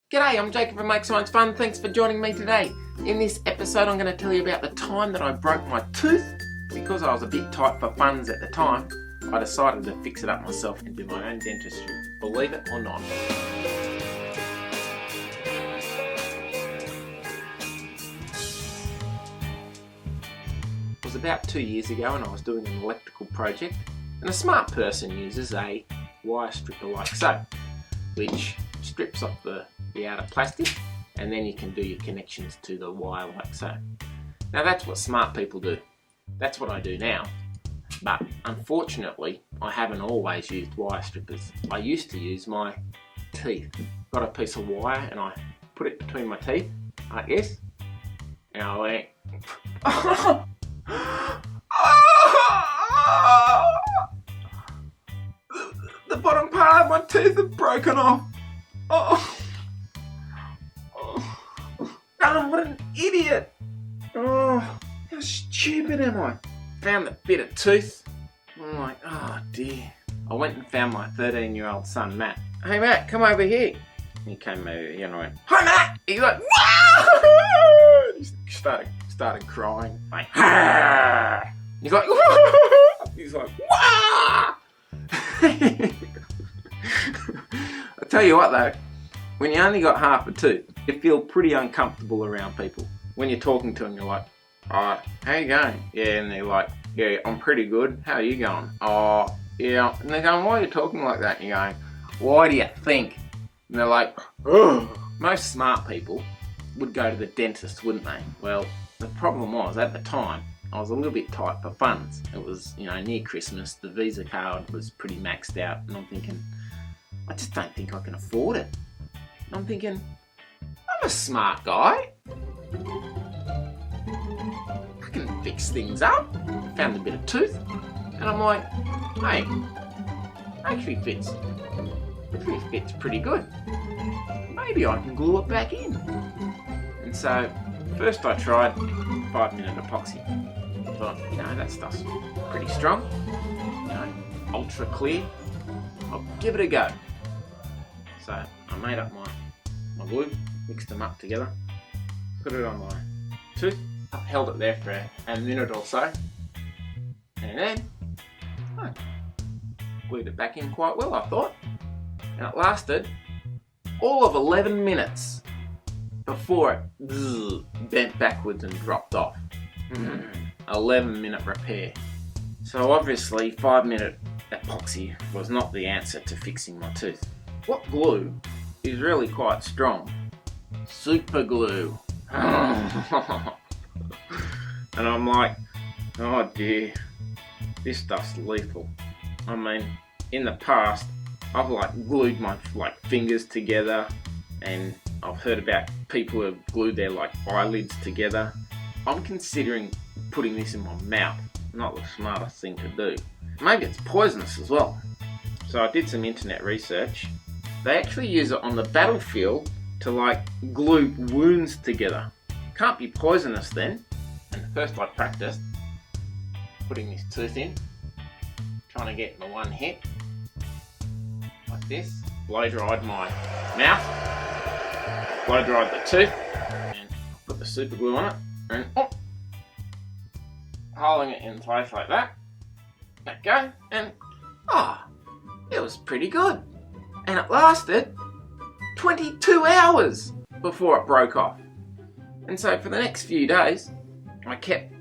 G'day, I'm Jacob from Make Science Fun. Thanks for joining me today. In this episode, I'm going to tell you about the time that I broke my tooth. Because I was a bit tight for funds at the time, I decided to fix it up myself and do my own dentistry. Believe it or not. It was about 2 years ago and I was doing an electrical project, and a smart person uses a wire stripper like so, which strips off the outer plastic, and then you can do your connections to the wire like so. Now that's what smart people do. That's what I do now. But unfortunately, I haven't always used wire strippers. I used to use my teeth. Got a piece of wire and I put it between my teeth, like this, and I went, the bottom part of my teeth had broken off. Oh, what an idiot. Oh, how stupid am I? Found the bit of tooth. I'm like, oh dear. I went and found my 13-year-old son, Matt. Hey Matt, come over here. He came over here and I went, hi Matt! He's like, whoa! He started crying. Like, ah! He's like, whoa! He's like, whoa! I tell you what though, when you only got half a tooth, you feel pretty uncomfortable around people. When you're talking to them, you're like, alright, how you going? Yeah, and they're like, yeah, I'm pretty good. How are you going? Oh, yeah. And they're going, why are you talking like that? And you're going, why do you think? And they're like, oh. Most smart people would go to the dentist, wouldn't they? Well, the problem was, at the time, I was a little bit tight for funds. It was, near Christmas. The Visa card was pretty maxed out. And I'm thinking, I just don't think I can afford it. And I'm thinking, I'm a smart guy. I can fix things up. Found a bit of tooth, and I'm like, hey, actually fits pretty good. Maybe I can glue it back in. And so, first I tried 5-minute epoxy. Thought, that stuff's pretty strong. Ultra clear. I'll give it a go. So I made up my glue, mixed them up together, put it on my tooth, held it there for a minute or so, and then glued it back in quite well, I thought. And it lasted all of 11 minutes before it bent backwards and dropped off. 11-minute repair. So obviously 5-minute epoxy was not the answer to fixing my tooth. What glue is really quite strong? Super glue. And I'm like, oh dear, this stuff's lethal. I mean, in the past, I've glued my fingers together, and I've heard about people who have glued their eyelids together. I'm considering putting this in my mouth. Not the smartest thing to do. Maybe it's poisonous as well. So I did some internet research. They actually use it on the battlefield to glue wounds together. Can't be poisonous then. And first I practiced putting this tooth in, trying to get in the one hit, like this. Blow dried my mouth, blow dried the tooth, and put the super glue on it, and holding it in place like that. Let go, and it was pretty good. And it lasted 22 hours before it broke off. And so for the next few days, I kept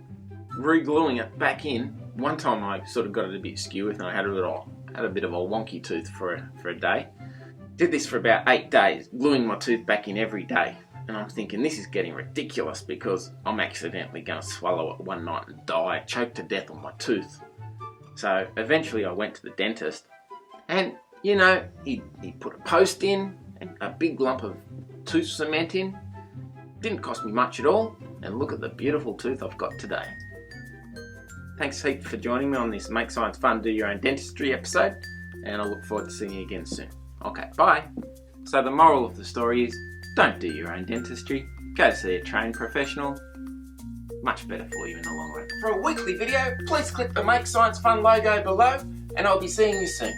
re-gluing it back in. One time I sort of got it a bit skew and I had a bit of a wonky tooth for a day. Did this for about 8 days, gluing my tooth back in every day. And I'm thinking, this is getting ridiculous because I'm accidentally going to swallow it one night and die, choke to death on my tooth. So eventually I went to the dentist, and he put a post in and a big lump of tooth cement in. Didn't cost me much at all, and look at the beautiful tooth I've got today. Thanks heaps for joining me on this Make Science Fun, Do Your Own Dentistry episode, and I look forward to seeing you again soon. Okay, bye. So the moral of the story is, don't do your own dentistry, go see a trained professional. Much better for you in the long run. For a weekly video, please click the Make Science Fun logo below, and I'll be seeing you soon.